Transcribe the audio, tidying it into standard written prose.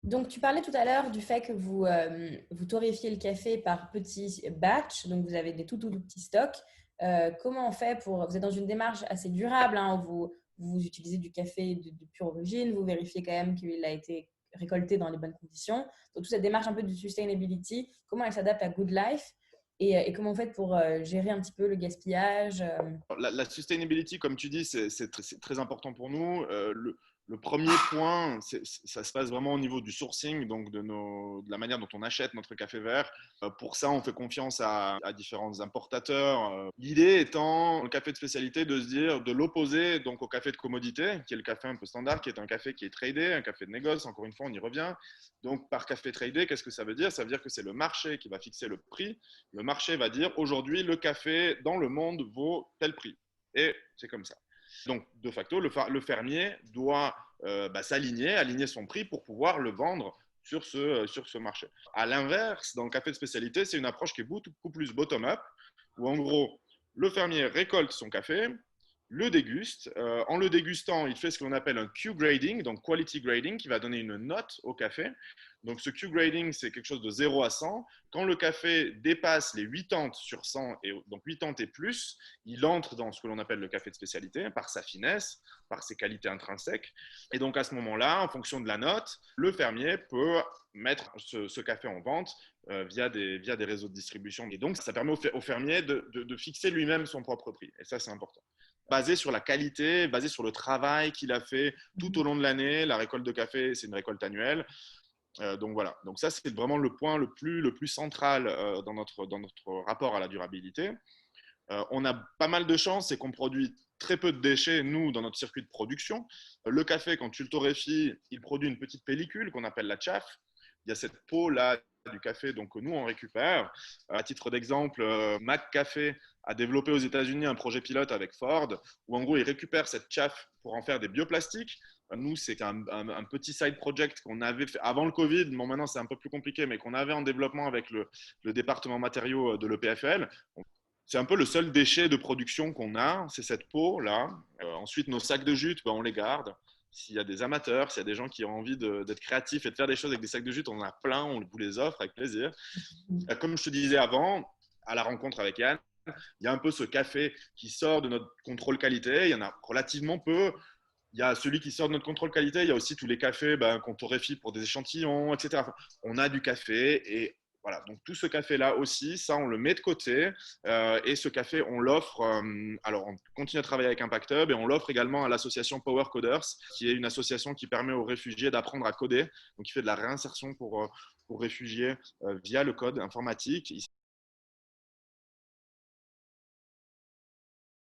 Donc, tu parlais tout à l'heure du fait que vous torréfiez le café par petits batchs, donc vous avez des tout petits stocks. Comment on fait pour... Vous êtes dans une démarche assez durable, hein, où vous utilisez du café de pure origine, vous vérifiez quand même qu'il a été récolté dans les bonnes conditions. Donc, toute cette démarche un peu de sustainability, comment elle s'adapte à Good Life et comment vous faites pour gérer un petit peu le gaspillage La sustainability, comme tu dis, c'est très important pour nous. Le premier point, ça se passe vraiment au niveau du sourcing, donc de la manière dont on achète notre café vert. Pour ça, on fait confiance à différents importateurs. L'idée étant, le café de spécialité, de se dire, de l'opposer donc au café de commodité, qui est le café un peu standard, qui est un café qui est tradé, un café de négoce, encore une fois, on y revient. Donc, par café tradé, qu'est-ce que ça veut dire? Ça veut dire que c'est le marché qui va fixer le prix. Le marché va dire aujourd'hui le café dans le monde vaut tel prix. Et c'est comme ça. Donc, de facto, le fermier doit aligner son prix pour pouvoir le vendre sur ce marché. À l'inverse, dans le café de spécialité, c'est une approche qui est beaucoup plus bottom-up, où en gros, le fermier récolte son café, le déguste. En le dégustant, il fait ce qu'on appelle un Q-grading, donc quality grading, qui va donner une note au café. Donc ce Q-grading, c'est quelque chose de 0 à 100. Quand le café dépasse les 80 sur 100, et donc 80 et plus, il entre dans ce que l'on appelle le café de spécialité, par sa finesse, par ses qualités intrinsèques. Et donc à ce moment-là, en fonction de la note, le fermier peut mettre ce café en vente via des réseaux de distribution. Et donc ça permet au fermier de fixer lui-même son propre prix. Et ça, c'est important, basé sur la qualité, basé sur le travail qu'il a fait tout au long de l'année. La récolte de café, c'est une récolte annuelle. Donc voilà, donc ça c'est vraiment le point le plus central dans notre rapport à la durabilité. On a pas mal de chance, c'est qu'on produit très peu de déchets, nous, dans notre circuit de production. Le café, quand tu le torréfies, il produit une petite pellicule qu'on appelle la chaff. Il y a cette peau-là du café, donc nous, on récupère. À titre d'exemple, Mac Café a développé aux États-Unis un projet pilote avec Ford, où en gros, ils récupèrent cette chaff pour en faire des bioplastiques. Nous, c'est un petit side project qu'on avait fait avant le Covid. Bon, maintenant, c'est un peu plus compliqué, mais qu'on avait en développement avec le département matériaux de l'EPFL. C'est un peu le seul déchet de production qu'on a, c'est cette peau-là. Ensuite, nos sacs de jute, on les garde. S'il y a des amateurs, s'il y a des gens qui ont envie d'être créatifs et de faire des choses avec des sacs de jute, on en a plein, on vous les offre avec plaisir. Comme je te disais avant, à la rencontre avec Yann, il y a un peu ce café qui sort de notre contrôle qualité. Il y en a relativement peu. Il y a celui qui sort de notre contrôle qualité. Il y a aussi tous les cafés qu'on torréfie pour des échantillons, etc. Enfin, on a du café et voilà, donc tout ce café-là aussi, ça, on le met de côté et ce café, on l'offre. Alors, on continue à travailler avec Impact Hub et on l'offre également à l'association Power Coders, qui est une association qui permet aux réfugiés d'apprendre à coder. Donc, qui fait de la réinsertion pour réfugiés via le code informatique.